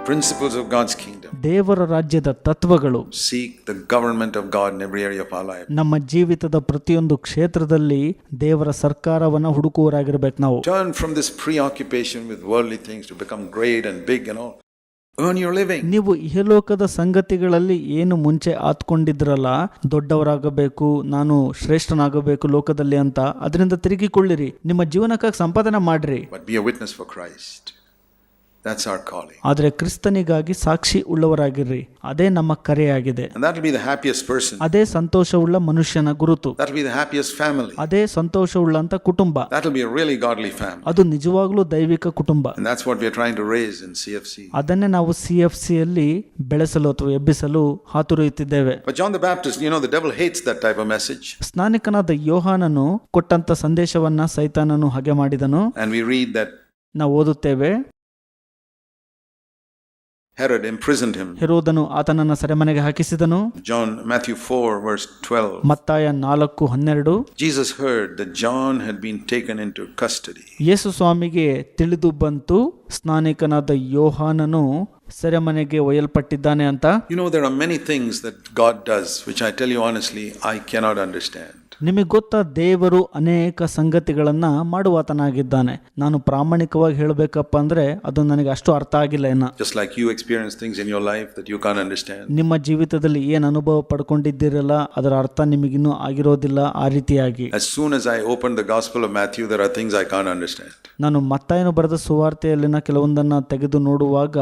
principles of God's kingdom. ದೇವರ ರಾಜ್ಯದ ತತ್ವಗಳು. Seek the government of God in every area of our life. ನಮ್ಮ ಜೀವಿತದ ಪ್ರತಿಯೊಂದು ಕ್ಷೇತ್ರದಲ್ಲಿ ದೇವರ ಸರ್ಕಾರವನ್ನು ಹುಡುಕುವರಾಗಿರ್ಬೇಕು ನಾವು. Turn from this preoccupation with worldly things to become great and big and all. Earn your living. ನೀವು ಇಹಲೋಕದ ಸಂಗತಿಗಳಲ್ಲಿ ಏನು ಮುಂಚೆ ಆತ್ಕೊಂಡಿದ್ರಲ್ಲ, ದೊಡ್ಡವರಾಗಬೇಕು, ನಾನು ಶ್ರೇಷ್ಠನಾಗಬೇಕು ಲೋಕದಲ್ಲಿ ಅಂತ, ಅದರಿಂದ ತಿರುಗಿಕೊಳ್ಳಿರಿ, ನಿಮ್ಮ ಜೀವನಕ್ಕಾಗಿ ಸಂಪಾದನೆ ಮಾಡ್ರಿ. But be a witness for Christ. That's our calling. ಆದರೆ ಕ್ರಿಸ್ತನಿಗಾಗಿ ಸಾಕ್ಷಿ ಉಳ್ಳವರಾಗಿರ್ರಿ, ಅದೇ ನಮ್ಮ ಕರೆಯಾಗಿದೆ. And that will be the happiest person. ಅದೇ ಸಂತೋಷವುಳ್ಳ ಮನುಷ್ಯನ ಗುರುತು. That will be the happiest family. ಅದೇ ಸಂತೋಷವುಳ್ಳಂತ ಕುಟುಂಬ. That will be a really godly family. ಅದು ನಿಜವಾಗ್ಲೂ ದೈವಿಕ ಕುಟುಂಬ. And that's what we are trying to raise in CFC. ಅದನ್ನೇ ನಾವು CFC ಯಲ್ಲಿ ಬೆಳೆಸಲು ಅಥವಾ ಎಬ್ಬಿಸಲು ಹಾತೊರೆಯುತ್ತಿದ್ದೇವೆ. But John the Baptist, the devil hates that type of message. ಸ್ನಾನಿಕನಾದ ಯೋಹಾನನು ಕೊಟ್ಟಂತ ಸಂದೇಶವನ್ನ ಸೈತಾನನು ಹಾಗೆ ಮಾಡಿದನು. And we read that ನಾವು ಓದುತ್ತೇವೆ, Herod imprisoned him. ಹೆರೋದನು ಆತನನ್ನು ಸೆರೆಮನೆಗೆ ಹಾಕಿಸಿದನು. Matthew 4 verse 12. ಮತ್ತಾಯ 4:12. Jesus heard that John had been taken into custody. ಯೇಸು ಸ್ವಾಮಿಗೆ ತಿಳಿದು ಬಂತು ಸ್ನಾನಿಕನಾದ ಯೋಹಾನನು ಸೆರೆಮನೆಗೆ ಒಯ್ಯಲ್ಪಟ್ಟಿದ್ದಾನೆ ಅಂತ. There are many things that God does which I tell you honestly I cannot understand. ನಿಮಗೆ ಗೊತ್ತಾ, ದೇವರು ಅನೇಕ ಸಂಗತಿಗಳನ್ನ ಮಾಡುವಾತನಾಗಿದ್ದಾನೆ. ನಾನು ಪ್ರಾಮಾಣಿಕವಾಗಿ ಹೇಳಬೇಕಪ್ಪ ಅಂದ್ರೆ ಅದು ನನಗೆ ಅಷ್ಟು ಅರ್ಥ ಆಗಿಲ್ಲ ಏನ. Just like you experience things in your life that you can't understand. ನಿಮ್ಮ ಜೀವಿತದಲ್ಲಿ ಏನು ಅನುಭವ ಪಡ್ಕೊಂಡಿದ್ದೀರಲ್ಲ, ಅದರ ಅರ್ಥ ನಿಮಗಿನ್ನೂ ಆಗಿರೋದಿಲ್ಲ ಆ ರೀತಿಯಾಗಿ. As soon as I open the Gospel of Matthew, there are things I can't understand. ನಾನು ಮತ್ತಾಯನು ಬರೆದ ಸುವಾರ್ತೆಯಲ್ಲಿನ ಕೆಲವೊಂದನ್ನ ತೆಗೆದು ನೋಡುವಾಗ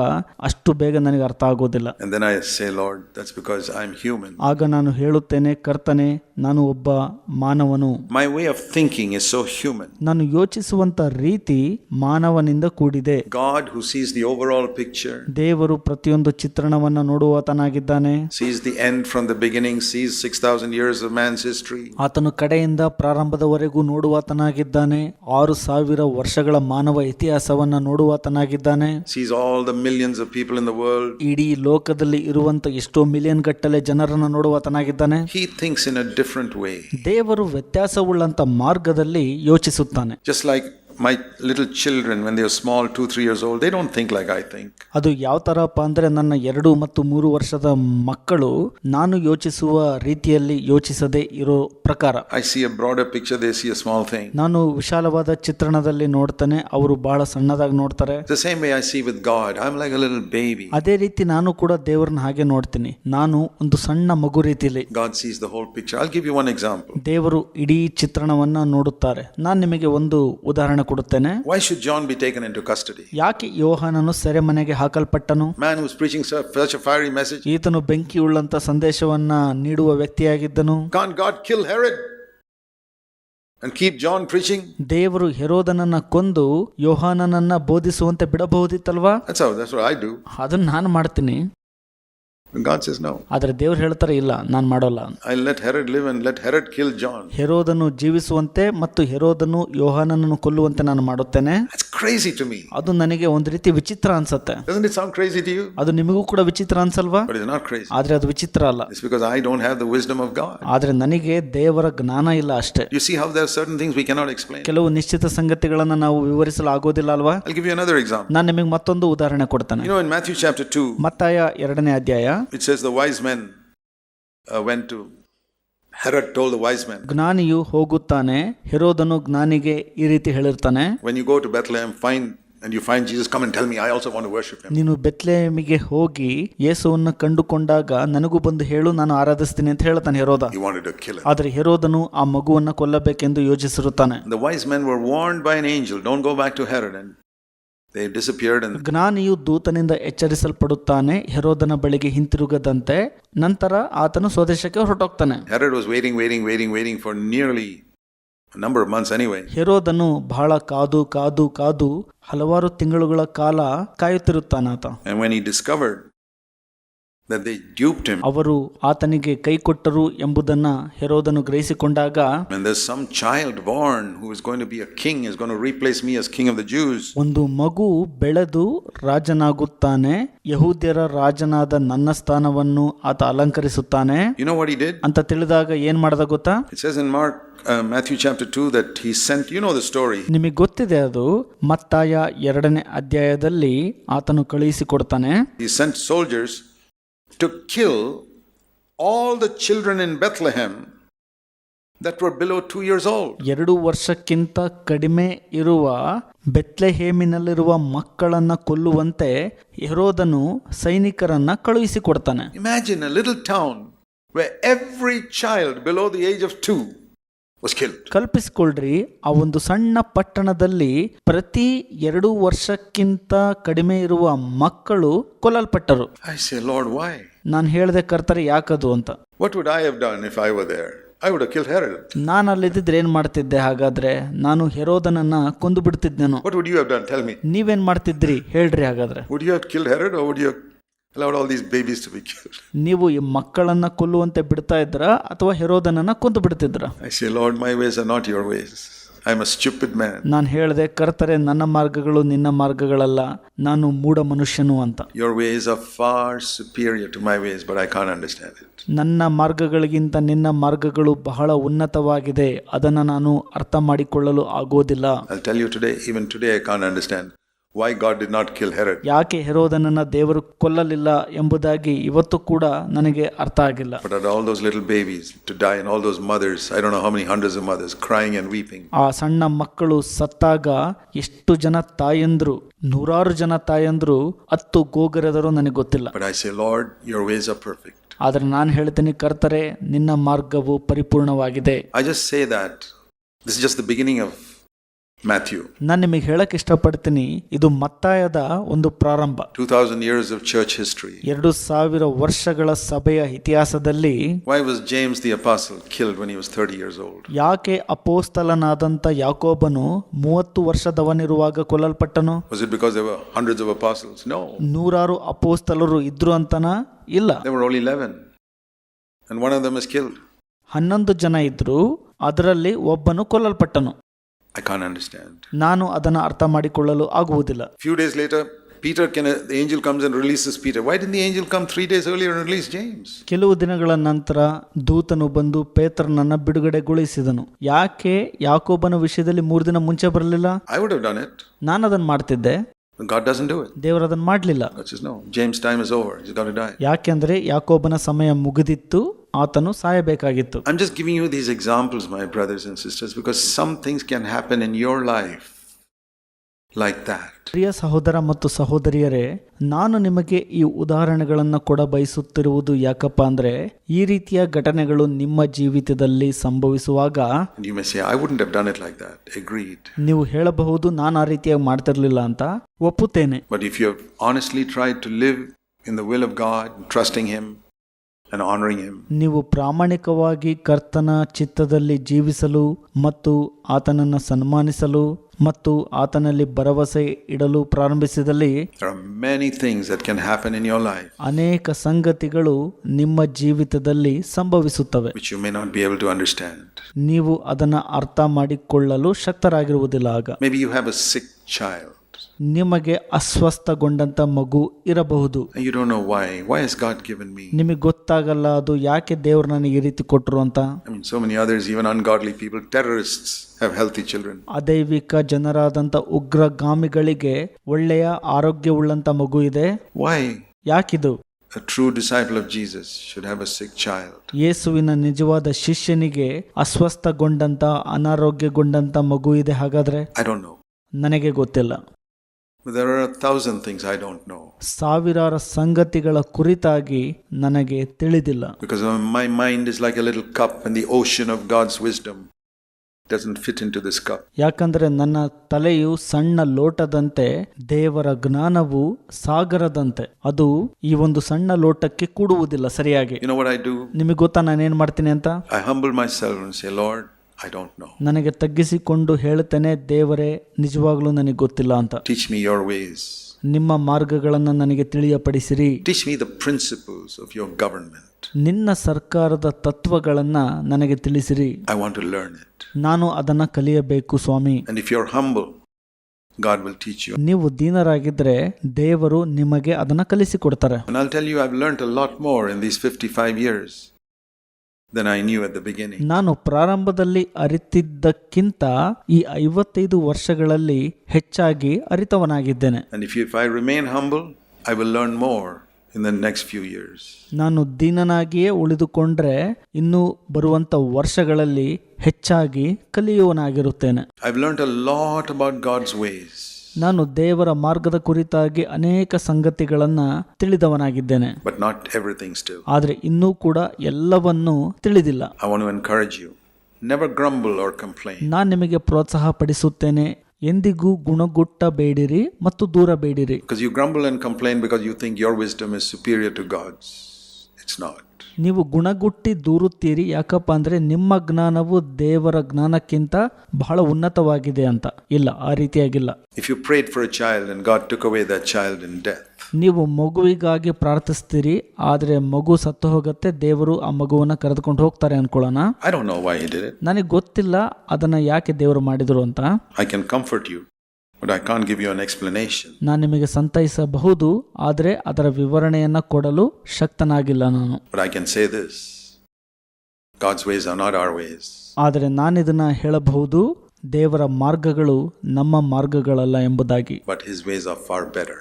ಅಷ್ಟು ಬೇಗ ನನಗೆ ಅರ್ಥ ಆಗೋದಿಲ್ಲ. And then I say, Lord, that's because I'm human. ಆಗ ನಾನು ಹೇಳುತ್ತೇನೆ, ಕರ್ತನೆ, ನಾನು ಒಬ್ಬ ಮಾನವನು. My way of thinking is so human. ನಾನು ಯೋಚಿಸುವಂತ ರೀತಿ ಮಾನವನಿಂದ ಕೂಡಿದೆ. God who sees the overall picture, ದೇವರು ಪ್ರತಿಯೊಂದು ಚಿತ್ರಣವನ್ನ ನೋಡುವಾತನಾಗಿದ್ದಾನೆ. sees the end from the beginning, sees 6,000 years of man's history. ಆತನು ಕಡೆಯಿಂದ ಪ್ರಾರಂಭದವರೆಗೂ ನೋಡುವಾತನಾಗಿದ್ದಾನೆ. 6,000 ವರ್ಷಗಳ ಮಾನವ ಇತಿಹಾಸವನ್ನ ನೋಡುವಾತನಾಗಿದ್ದಾನೆ. sees all the millions of people in the world. ಇಡೀ ಲೋಕದಲ್ಲಿ ಇರುವಂತ ಎಷ್ಟೋ ಮಿಲಿಯನ್ ಗಟ್ಟಲೆ ಜನರನ್ನ ನೋಡುವಾತನಾಗಿದ್ದಾನೆ. He thinks in a different way. ದೇವರು ವ್ಯತ್ಯಾಸವುಳ್ಳಂತ ಮಾರ್ಗದಲ್ಲಿ ಯೋಚಿಸುತ್ತಾನೆ. Just like my little children when they are small, 2-3 years old, they don't think like I think. ಅದು ಯಾವ ತರಪ್ಪ ಅಂದ್ರೆ, ನನ್ನ 2 ಮತ್ತು 3 ವರ್ಷದ ಮಕ್ಕಳು ನಾನು ಯೋಚಿಸುವ ರೀತಿಯಲ್ಲಿ ಯೋಚಿಸದೇ ಇರೋ ಪ್ರಕಾರ. I see a broader picture, they see a small thing. ನಾನು ವಿಶಾಲವಾದ ಚಿತ್ರಣದಲ್ಲಿ ನೋಡ್ತಾನೆ, ಅವರು ಬಹಳ ಸಣ್ಣದಾಗಿ ನೋಡ್ತಾರೆ. The same way I see with God, I'm like a little baby. ಅದೇ ರೀತಿ ನಾನು ಕೂಡ ದೇವರನ್ನ ಹಾಗೆ ನೋಡ್ತೀನಿ. ನಾನು ಒಂದು ಸಣ್ಣ ಮಗು ರೀತಿಯಲ್ಲಿ. God sees the whole picture. I'll give you one example. ದೇವರು ಇಡೀ ಚಿತ್ರಣವನ್ನ ನೋಡುತ್ತಾರೆ. ನಾನು ನಿಮಗೆ ಒಂದು ಉದಾಹರಣೆ ಕೊಡುತ್ತೇನೆ. Why should John be taken into custody? ಯಾಕೆ ಯೋಹಾನನು ಸೆರೆಮನೆಗೆ ಹಾಕಲ್ಪಟ್ಟನು? Man who's preaching such a fiery message. ಈತನು ಬೆಂಕಿಯುಳ್ಳಂತ ಸಂದೇಶವನ್ನ ನೀಡುವ ವ್ಯಕ್ತಿಯಾಗಿದ್ದನು. Can't God kill Herod and keep John preaching? ದೇವರು ಹೆರೋದನನ್ನ ಕೊಂದು ಯೋಹಾನನನ್ನ ಬೋಧಿಸುವಂತೆ ಬಿಡಬಹುದಿತ್ತಲ್ವಾ? That's what I do. ಅದನ್ನ ನಾನು ಮಾಡ್ತೀನಿ. God says no. ಆದ್ರೆ ದೇವ್ರು ಹೇಳ್ತಾರೆ, ಇಲ್ಲ, ನಾನು ಮಾಡೋಲ್ಲ. I'll let Herod live and let Herod kill John. ಹೆರೋದನು ಜೀವಿಸುವಂತೆ ಮತ್ತು ಹೆರೋದನು ಯೋಹಾನನನ್ನು ಕೊಲ್ಲುವಂತೆ ನಾನು ಮಾಡುತ್ತೇನೆ. That's crazy to me. ಅದು ನನಗೆ ಒಂದು ರೀತಿ ವಿಚಿತ್ರ ಅನ್ಸುತ್ತೆ. Doesn't it sound crazy to you? ಅದು ನಿಮಗೂ ಕೂಡ ವಿಚಿತ್ರ ಅನ್ಸಲ್ವಾ? But it's not crazy. ಆದ್ರೆ ಅದು ವಿಚಿತ್ರ ಅಲ್ಲ. It's because I don't have the wisdom of God. ಆದ್ರೆ ನನಗೆ ದೇವರ ಜ್ಞಾನ ಇಲ್ಲ ಅಷ್ಟೇ. You see how there are certain things we cannot explain. ಕೆಲವು ನಿಶ್ಚಿತ ಸಂಗತಿಗಳನ್ನ ನಾವು ವಿವರಿಸಲು ಆಗೋದಿಲ್ಲ ಅಲ್ವಾ? I'll give you another example. ನಾನು ನಿಮಗೆ ಮತ್ತೊಂದು ಉದಾಹರಣೆ ಕೊಡ್ತೇನೆ. In Matthew chapter 2, ಮತ್ತಾಯ 2ನೇ ಅಧ್ಯಾಯ, it says the wise men went to Herod told the wise men. ಜ್ಞಾನಿಯು ಹೋಗುತ್ತಾನೆ, ಹೆರೋದನು ಜ್ಞಾನಿಗೆ ಈ ರೀತಿ ಹೇಳಿರ್ತಾನೆ, when you go to Bethlehem and you find Jesus, come and tell me, I also want to worship him. ನೀನು ಬೆತ್ಲೆಹೇಮಿಗೆ ಹೋಗಿ ಯೇಸುವನ್ನು ಕಂಡುಕೊಂಡಾಗ ನನಗೂ ಬಂದು ಹೇಳು, ನಾನು ಆರಾಧಿಸ್ತೀನಿ ಅಂತ ಹೇಳ್ತಾನೆ ಹೆರೋದ. He wanted to kill him. ಆದರೆ ಹೆರೋದನು ಆ ಮಗುವನ್ನ ಕೊಲ್ಲಬೇಕೆಂದು ಯೋಚಿಸಿರುತ್ತಾನೆ. The wise men were warned by an angel, don't go back to Herod, and they disappeared. And ಜ್ಞಾನಿಯು ದೂತನಿಂದ ಎಚ್ಚರಿಸಲ್ಪಡುತ್ತಾನೆ, ಹೆರೋದನ ಬಳಿಗೆ ಹಿಂತಿರುಗದಂತೆ. ನಂತರ ಆತನು ಸ್ವದೇಶಕ್ಕೆ ಹೊರಟೋಗ್ತಾನೆ. Herod was waiting for nearly a number of months anyway. ಹೆರೋದನು ಬಹಳ ಕಾದು ಹಲವಾರು ತಿಂಗಳುಗಳ ಕಾಲ ಕಾಯುತ್ತಿರುತ್ತಾನಾತ. And when he discovered that they duped him. ಅವರು ಆತನಿಗೆ ಕೈಕೊಟ್ಟರು ಎಂಬುದನ್ನ ಹೆರೋದನು ಗ್ರಹಿಸಿಕೊಂಡಾಗ, And there's some child born who is going to be a king, is going to replace me as king of the Jews. ಒಂದು ಮಗು ಬೆಳೆದು ರಾಜನಾಗುತ್ತಾನೆ, ಯಹೂದ್ಯರ ರಾಜನಾದ ನನ್ನ ಸ್ಥಾನವನ್ನು ಆತ ಅಲಂಕರಿಸುತ್ತಾನೆ You know what he did? ಅಂತ ತಿಳಿದಾಗ ಏನ್ ಮಾಡ್ದ ಗೊತ್ತಾ? It says in Matthew chapter 2 that he sent, you know the story. ನಿಮಗೆ ಗೊತ್ತಿದೆ ಅದು. ಮತ್ತಾಯ 2ನೇ ಅಧ್ಯಾಯದಲ್ಲಿ ಆತನು ಕಳುಹಿಸಿಕೊಡ್ತಾನೆ. He sent soldiers to kill all the children in Bethlehem that were below 2 years old. 2 ವರ್ಷಕ್ಕಿಂತ ಕಡಿಮೆ ಇರುವ ಬೆತ್ಲೆಹೇಮಿನಲ್ಲಿರುವ ಮಕ್ಕಳನ್ನ ಕೊಲ್ಲುವಂತೆ ಹೆರೋದನು ಸೈನಿಕರನ್ನ ಕಳುಹಿಸಿಕೊಡ್ತಾನೆ. Imagine a little town where every child below the age of 2 was killed. ಕಲ್ಪಿಸಿಕೊಳ್ಳ್ರಿ, ಆ ಒಂದು ಸಣ್ಣ ಪಟ್ಟಣದಲ್ಲಿ ಪ್ರತಿ 2 ವರ್ಷಕ್ಕಿಂತ ಕಡಿಮೆ ಇರುವ ಮಕ್ಕಳು ಕೊಲ್ಲಲ್ಪಟ್ಟರು. I say, Lord, why? ನಾನು ಹೇಳಿದೆ, ಕರ್ತರೆ ಯಾಕದು ಅಂತ. What would I have done if I were there? I would have killed Herod. ನಾನು ಅಲ್ಲಿದ್ದಿದ್ರೆ ಏನ್ ಮಾಡ್ತಿದ್ದೆ? ಹಾಗಾದ್ರೆ ನಾನು ಹೆರೋದನನ್ನ ಕೊಂದು ಬಿಡ್ತಿದ್ದೇನೋ. What would you have done? Tell me. ನೀವೇನ್ ಮಾಡ್ತಿದ್ರಿ ಹೇಳ್ರಿ ಹಾಗಾದ್ರೆ. Would you have killed Herod, or would you have allowed all these babies to be killed? ನೀವು ಈ ಮಕ್ಕಳನ್ನ ಕೊಲ್ಲುವಂತೆ ಬಿಡ್ತಾ ಇದ್ರ ಅಥವಾ ಹೆರೋದನನ್ನ ಕೊಂದು ಬಿಡ್ತಿದ್ರ? I say, Lord, my ways are not your ways. I am a stupid man. ನಾನು ಹೇಳಿದೆ, ಕರ್ತರೆ ನನ್ನ ಮಾರ್ಗಗಳು ನಿನ್ನ ಮಾರ್ಗಗಳಲ್ಲ, ನಾನು ಮೂಢ ಮನುಷ್ಯನು ಅಂತ. Your ways are far superior to my ways, but I can't understand it. ನನ್ನ ಮಾರ್ಗಗಳಿಗಿಂತ ನಿನ್ನ ಮಾರ್ಗಗಳು ಬಹಳ ಉನ್ನತವಾಗಿದೆ, ಅದನ್ನು ನಾನು ಅರ್ಥ ಮಾಡಿಕೊಳ್ಳಲು ಆಗೋದಿಲ್ಲ. I'll tell you today, even today I can't understand why God did not kill Herod. ಯಾಕೆ ಹೆರೋದನನ್ನ ದೇವರು ಕೊಲ್ಲಲಿಲ್ಲ ಎಂಬುದಾಗಿ ಇವತ್ತು ಕೂಡ ನನಗೆ ಅರ್ಥ ಆಗಿಲ್ಲ. But at all those little babies to die, and all those mothers, I don't know how many hundreds of mothers crying and weeping. ಆ ಸಣ್ಣ ಮಕ್ಕಳು ಸತ್ತಾಗ ಎಷ್ಟು ಜನ ತಾಯಂದ್ರು, 100 ಜನ ತಾಯಂದ್ರು ಅತ್ತು ಗೋಗರೆದರು ನನಗೆ ಗೊತ್ತಿಲ್ಲ. But I say, Lord, your ways are perfect. ಆದ್ರೆ ನಾನು ಹೇಳ್ತೀನಿ, ಕರ್ತರೆ ನಿನ್ನ ಮಾರ್ಗವು ಪರಿಪೂರ್ಣವಾಗಿದೆ. I just say that this is just the beginning of Matthew. ನಾನು ನಿಮಗೆ ಹೇಳಕ್ ಇಷ್ಟಪಡ್ತೀನಿ, ಇದು ಮತ್ತಾಯದ ಒಂದು ಪ್ರಾರಂಭ. 2000 years of church history. 2000 ವರ್ಷಗಳ ಸಭೆಯ ಇತಿಹಾಸದಲ್ಲಿ Why was James the apostle killed when he was 30 years old? ಯಾಕೆ ಅಪೋಸ್ತಲನಾದಂತ ಯಾಕೋಬನು 30 ವರ್ಷದವನಿರುವಾಗ ಕೊಲ್ಲಲ್ಪಟ್ಟನು? Was it because there were hundreds of apostles? No. 100 ಅಪೋಸ್ತಲರು ಇದ್ರು ಅಂತನ? ಇಲ್ಲ. There were only 11. And one of them is killed. 11 ಜನ ಇದ್ರು, ಅದರಲ್ಲಿ ಒಬ್ಬನು ಕೊಲ್ಲಲ್ಪಟ್ಟನು. I can't understand. ನಾನು ಅದನ್ನು ಅರ್ಥ ಮಾಡಿಕೊಳ್ಳಲು ಆಗುವುದಿಲ್ಲ. Few days later, the angel comes and releases Peter. Why didn't the angel come 3 days earlier and release James? ಕೆಲವು ದಿನಗಳ ನಂತರ ದೂತನು ಬಂದು ಪೇತ್ರನನ್ನ ಬಿಡುಗಡೆಗೊಳಿಸಿದನು. ಯಾಕೆ ಯಾಕೋಬನ ವಿಷಯದಲ್ಲಿ 3 ದಿನ ಮುಂಚೆ ಬರಲಿಲ್ಲ? I would have done it. ನಾನು ಅದನ್ನು ಮಾಡ್ತಿದ್ದೆ. God doesn't do it. ದೇವರು ಅದನ್ನು ಮಾಡಲಿಲ್ಲ. God says, no, James' time is over. He's got to die. ಯಾಕೆಂದ್ರೆ ಯಾಕೋಬನ ಸಮಯ ಮುಗಿದಿತ್ತು, ಆತನು ಸಾಯಬೇಕಾಗಿತ್ತು. I'm just giving you these examples, my brothers and sisters, because some things can happen in your life like that. ಪ್ರಿಯ ಸಹೋದರ ಮತ್ತು ಸಹೋದರಿಯರೇ, ನಾನು ನಿಮಗೆ ಈ ಉದಾಹರಣೆಗಳನ್ನು ಕೊಡ ಬಯಸುತ್ತಿರುವುದು ಯಾಕಪ್ಪ ಅಂದ್ರೆ, ಈ ರೀತಿಯ ಘಟನೆಗಳು ನಿಮ್ಮ ಜೀವಿತದಲ್ಲಿ ಸಂಭವಿಸುವಾಗ And you may say, I wouldn't have done it like that. Agreed. ನೀವು ಹೇಳಬಹುದು, ನಾನು ಆ ರೀತಿಯಾಗಿ ಮಾಡ್ತಿರ್ಲಿಲ್ಲ ಅಂತ. ಒಪ್ಪುತ್ತೇನೆ. But if you have honestly tried to live in the will of God, trusting Him and honoring Him, ನೀವು ಪ್ರಾಮಾಣಿಕವಾಗಿ ಕರ್ತನ ಚಿತ್ತದಲ್ಲಿ ಜೀವಿಸಲು ಮತ್ತು ಆತನನ್ನು ಸನ್ಮಾನಿಸಲು ಮತ್ತು ಆತನಲ್ಲಿ ಭರವಸೆ ಇಡಲು ಪ್ರಾರಂಭಿಸಿದಲ್ಲಿ, there are many things that can happen in your life ಅನೇಕ ಸಂಗತಿಗಳು ನಿಮ್ಮ ಜೀವಿತದಲ್ಲಿ ಸಂಭವಿಸುತ್ತವೆ, which you may not be able to understand. ನೀವು ಅದನ್ನು ಅರ್ಥ ಮಾಡಿಕೊಳ್ಳಲು ಶಕ್ತರಾಗಿರುವುದಿಲ್ಲ. ಆಗ Maybe you have a sick child. ನಿಮಗೆ ಅಸ್ವಸ್ಥಗೊಂಡಂತ ಮಗು ಇರಬಹುದು. And you don't know why. Why has God given me? ನಿಮಗೆ ಗೊತ್ತಾಗಲ್ಲ ಅದು ಯಾಕೆ ದೇವರು ನನಗೆ ಈ ರೀತಿ ಕೊಟ್ಟರು ಅಂತ. I mean, so many others, even ungodly people, terrorists, have healthy children. ಅದೈವಿಕ ಜನರಾದಂತ ಉಗ್ರಗಾಮಿಗಳಿಗೆ ಒಳ್ಳೆಯ ಆರೋಗ್ಯವುಳ್ಳಂತ ಮಗು ಇದೆ. Why? ಯಾಕಿದು? A true disciple of Jesus should have a sick child. ಯೇಸುವಿನ ನಿಜವಾದ ಶಿಷ್ಯನಿಗೆ ಅಸ್ವಸ್ಥಗೊಂಡಂತ ಅನಾರೋಗ್ಯಗೊಂಡಂತ ಮಗು ಇದೆ. ಹಾಗಾದ್ರೆ I don't know. ನನಗೆ ಗೊತ್ತಿಲ್ಲ. But there are 1,000 things I don't know. ಸಾವಿರಾರು ಸಂಗತಿಗಳ ಕುರಿತಾಗಿ ನನಗೆ ತಿಳಿದಿಲ್ಲ. Because my mind is like a little cup, and the ocean of God's wisdom doesn't fit into this cup. ಯಾಕಂದ್ರೆ ನನ್ನ ತಲೆಯು ಸಣ್ಣ ಲೋಟದಂತೆ, ದೇವರ ಜ್ಞಾನವು ಸಾಗರದಂತೆ, ಅದು ಈ ಒಂದು ಸಣ್ಣ ಲೋಟಕ್ಕೆ ಕೂಡುವುದಿಲ್ಲ ಸರಿಯಾಗಿ. You know what I do? ನಿಮಗೆ ಗೊತ್ತಾ ನಾನೇನ್ ಮಾಡ್ತೀನಿ ಅಂತ? I humble myself and say, Lord, I don't know. ನನಗೆ ತಗ್ಗಿಸಿಕೊಂಡು ಹೇಳ್ತೇನೆ, ದೇವರೇ ನಿಜವಾಗ್ಲೂ ನನಗೆ ಗೊತ್ತಿಲ್ಲ ಅಂತ. Teach me your ways. ನಿಮ್ಮ ಮಾರ್ಗಗಳನ್ನು ನನಗೆ ತಿಳಿಯಪಡಿಸಿರಿ. Teach me the principles of your government. ನಿನ್ನ ಸರ್ಕಾರದ ತತ್ವಗಳನ್ನು ನನಗೆ ತಿಳಿಸಿರಿ. I want to learn it. ನಾನು ಅದನ್ನು ಕಲಿಯಬೇಕು ಸ್ವಾಮಿ. And if you're humble, God will teach you. ನೀವು ದೀನರಾಗಿದ್ದರೆ ದೇವರು ನಿಮಗೆ ಅದನ್ನು ಕಲಿಸಿಕೊಡ್ತಾರೆ. And I'll tell you, I've learned a lot more in these 55 years than I knew at the beginning. ನಾನು ಪ್ರಾರಂಭದಲ್ಲಿ ಅರಿತಿದ್ದಕ್ಕಿಂತ ಈ 55 ವರ್ಷಗಳಲ್ಲಿ ಹೆಚ್ಚಾಗಿ ಅರಿತವನಾಗಿದ್ದೇನೆ. And if I remain humble, I will learn more in the next few years. ನಾನು ದೀನನಾಗಿಯೇ ಉಳಿದುಕೊಂಡ್ರೆ ಇನ್ನು ಬರುವಂತ ವರ್ಷಗಳಲ್ಲಿ ಹೆಚ್ಚಾಗಿ ಕಲಿಯುವನಾಗಿರುತ್ತೇನೆ. I've learned a lot about God's ways. ನಾನು ದೇವರ ಮಾರ್ಗದ ಕುರಿತಾಗಿ ಅನೇಕ ಸಂಗತಿಗಳನ್ನು ತಿಳಿದವನಾಗಿದ್ದೇನೆ. But not everything still. ಆದರೆ ಇನ್ನೂ ಕೂಡ ಎಲ್ಲವನ್ನೂ ತಿಳಿದಿಲ್ಲ. I want to encourage you. Never grumble or complain. ನಾನು ನಿಮಗೆ ಪ್ರೋತ್ಸಾಹ ಪಡಿಸುತ್ತೇನೆ, ಎಂದಿಗೂ ಗುಣಗುಟ್ಟಬೇಡಿರಿ ಮತ್ತು ದೂರಬೇಡಿರಿ. Because you grumble and complain because you think your wisdom is superior to God's. It's not. ನೀವು ಗುಣಗುಟ್ಟಿ ದೂರುತ್ತೀರಿ, ಯಾಕಪ್ಪ ಅಂದರೆ ನಿಮ್ಮ ಜ್ಞಾನವು ದೇವರ ಜ್ಞಾನಕ್ಕಿಂತ ಬಹಳ ಉನ್ನತವಾಗಿದೆ ಅಂತ. ಇಲ್ಲ, ಆ ರೀತಿಯಾಗಿಲ್ಲ. If you prayed for a child and God took away that child in death, ನೀವು ಮಗುವಿಗಾಗಿ ಪ್ರಾರ್ಥಿಸ್ತೀರಿ, ಆದರೆ ಮಗು ಸತ್ತು ಹೋಗುತ್ತೆ, ದೇವರು ಆ ಮಗುವನ್ನು ಕರೆದುಕೊಂಡು ಹೋಗ್ತಾರೆ ಅನ್ಕೊಳ್ಳೋಣ. I don't know why he did it. ನನಗೆ ಗೊತ್ತಿಲ್ಲ ಅದನ್ನ ಯಾಕೆ ದೇವರು ಮಾಡಿದ್ರು ಅಂತ. I can comfort you, but I can't give you an explanation. ನಾನು ನಿಮಗೆ ಸಂತೈಸಬಹುದು, ಆದರೆ ಅದರ ವಿವರಣೆಯನ್ನ ಕೊಡಲು ಶಕ್ತನಾಗಿಲ್ಲ ನಾನು. But I can say this. God's ways are not our ways. ಆದರೆ ನಾನಿದನ್ನ ಹೇಳಬಹುದು, ದೇವರ ಮಾರ್ಗಗಳು ನಮ್ಮ ಮಾರ್ಗಗಳಲ್ಲ ಎಂಬುದಾಗಿ. But his ways are far better.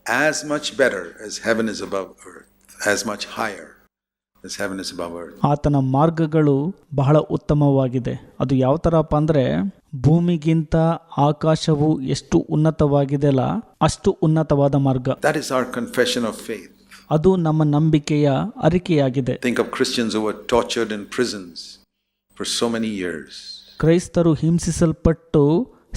As much better as heaven is above earth, as much higher as heaven is above earth. ಆತನ ಮಾರ್ಗಗಳು ಬಹಳ ಉತ್ತಮವಾಗಿದೆ. ಅದು ಯಾವ ಥರಪ್ಪ ಅಂದರೆ, ಭೂಮಿಗಿಂತ ಆಕಾಶವು ಎಷ್ಟು ಉನ್ನತವಾಗಿದೆಯಲ್ಲ ಅಷ್ಟು ಉನ್ನತವಾದ ಮಾರ್ಗ. That is our confession of faith. ಅದು ನಮ್ಮ ನಂಬಿಕೆಯ ಅರಿಕೆಯಾಗಿದೆ. Think of Christians who were tortured in prisons for so many years. ಕ್ರೈಸ್ತರು ಹಿಂಸಿಸಲ್ಪಟ್ಟು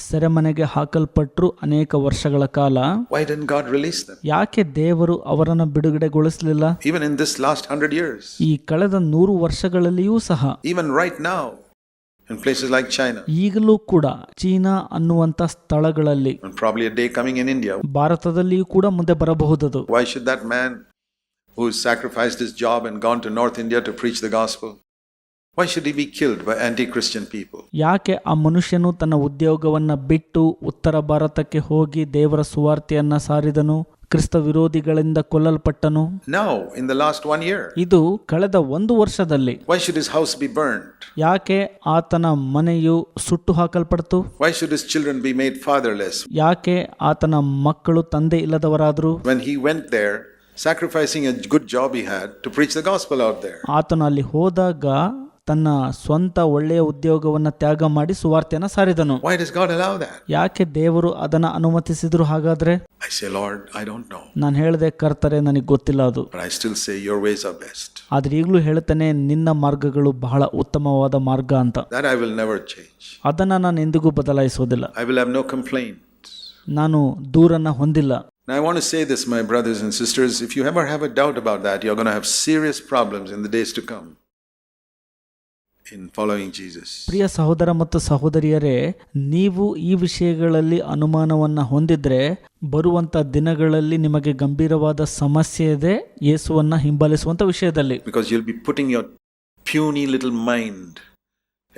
ಸೆರೆಮನೆಗೆ ಹಾಕಲ್ಪಟ್ಟರು ಅನೇಕ ವರ್ಷಗಳ ಕಾಲ. Why didn't God release them? ಯಾಕೆ ದೇವರು ಅವರನ್ನು ಬಿಡುಗಡೆಗೊಳಿಸಲಿಲ್ಲ? Even in this last 100 years. ಈ ಕಳೆದ 100 ವರ್ಷಗಳಲ್ಲಿಯೂ ಸಹ. Even right now in places like China. ಈಗಲೂ ಕೂಡ ಚೀನಾ ಅನ್ನುವಂಥ ಸ್ಥಳಗಳಲ್ಲಿ, And probably a day coming in India. ಭಾರತದಲ್ಲಿಯೂ ಕೂಡ ಮುಂದೆ ಬರಬಹುದದು. Why should that man who sacrificed his job and gone to North India to preach the gospel, why should he be killed by anti-Christian people? ಯಾಕೆ ಆ ಮನುಷ್ಯನು ತನ್ನ ಉದ್ಯೋಗವನ್ನ ಬಿಟ್ಟು ಉತ್ತರ ಭಾರತಕ್ಕೆ ಹೋಗಿ ದೇವರ ಸುವಾರ್ತೆಯನ್ನ ಸಾರಿದನು, ಕ್ರಿಸ್ತ ವಿರೋಧಿಗಳಿಂದ ಕೊಲ್ಲಲ್ಪಟ್ಟನು? Now, in the last 1 year. ಇದು ಕಳೆದ 1 ವರ್ಷದಲ್ಲಿ. Why should his house be burned? ಯಾಕೆ ಆತನ ಮನೆಯು ಸುಟ್ಟು ಹಾಕಲ್ಪಡ್ತು? Why should his children be made fatherless? ಯಾಕೆ ಆತನ ಮಕ್ಕಳು ತಂದೆ ಇಲ್ಲದವರಾದ್ರು? When he went there, sacrificing a good job he had to preach the gospel out there. ಆತನು ಅಲ್ಲಿ ಹೋದಾಗ ತನ್ನ ಸ್ವಂತ ಒಳ್ಳೆಯ ಉದ್ಯೋಗವನ್ನು ತ್ಯಾಗ ಮಾಡಿ ಸುವಾರ್ತೆಯನ್ನು ಸಾರಿದನು. Why does God allow that? ಯಾಕೆ ದೇವರು ಅದನ್ನು ಅನುಮತಿಸಿದ್ರು ಹಾಗಾದ್ರೆ? I say, Lord, I don't know. ನಾನು ಹೇಳಿದೆ, ಕರ್ತರೆ, ನನಗೆ ಗೊತ್ತಿಲ್ಲ ಅದು. But I still say your ways are best. ಆದ್ರೆ ಈಗಲೂ ಹೇಳ್ತೇನೆ, ನಿನ್ನ ಮಾರ್ಗಗಳು ಬಹಳ ಉತ್ತಮವಾದ ಮಾರ್ಗ ಅಂತ. That I will never change. ಅದನ್ನ ನಾನು ಎಂದಿಗೂ ಬದಲಾಯಿಸೋದಿಲ್ಲ. I will have no complaint. ನಾನು ದೂರನ್ನ ಹೊಂದಿಲ್ಲ. Now I want to say this, my brothers and sisters, if you ever have a doubt about that, you're going to have serious problems in the days to come in following Jesus. ಪ್ರಿಯ ಸಹೋದರ ಮತ್ತು ಸಹೋದರಿಯರೇ, ನೀವು ಈ ವಿಷಯಗಳಲ್ಲಿ ಅನುಮಾನವನ್ನು ಹೊಂದಿದ್ರೆ ಬರುವಂತ ದಿನಗಳಲ್ಲಿ ನಿಮಗೆ ಗಂಭೀರವಾದ ಸಮಸ್ಯೆ ಇದೆ ಯೇಸುವನ್ನ ಹಿಂಬಾಲಿಸುವಂತ ವಿಷಯದಲ್ಲಿ. Because you'll be putting your puny little mind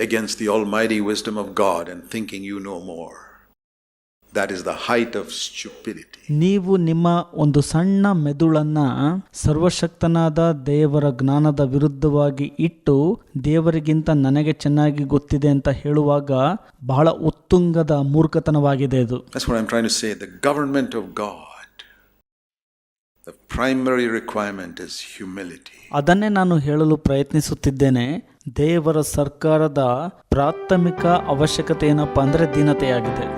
against the almighty wisdom of God and thinking you know more. That is the height of stupidity. ನೀವು ನಿಮ್ಮ ಒಂದು ಸಣ್ಣ ಮೆದುಳನ್ನ ಸರ್ವಶಕ್ತನಾದ ದೇವರ ಜ್ಞಾನದ ವಿರುದ್ಧವಾಗಿ ಇಟ್ಟು ದೇವರಿಗಿಂತ ನನಗೆ ಚೆನ್ನಾಗಿ ಗೊತ್ತಿದೆ ಅಂತ ಹೇಳುವಾಗ ಬಹಳ ಉತ್ತುಂಗದ ಮೂರ್ಖತನವಾಗಿದೆ ಇದು. That's what I'm trying to say. The government of God, the primary requirement is humility. ಅದನ್ನೇ ನಾನು ಹೇಳಲು ಪ್ರಯತ್ನಿಸುತ್ತಿದ್ದೇನೆ. ದೇವರ ಸರ್ಕಾರದ ಪ್ರಾಥಮಿಕ ಅವಶ್ಯಕತೆ ಏನಪ್ಪಾ ಅಂದ್ರೆ ದೀನತೆಯಾಗಿದೆ.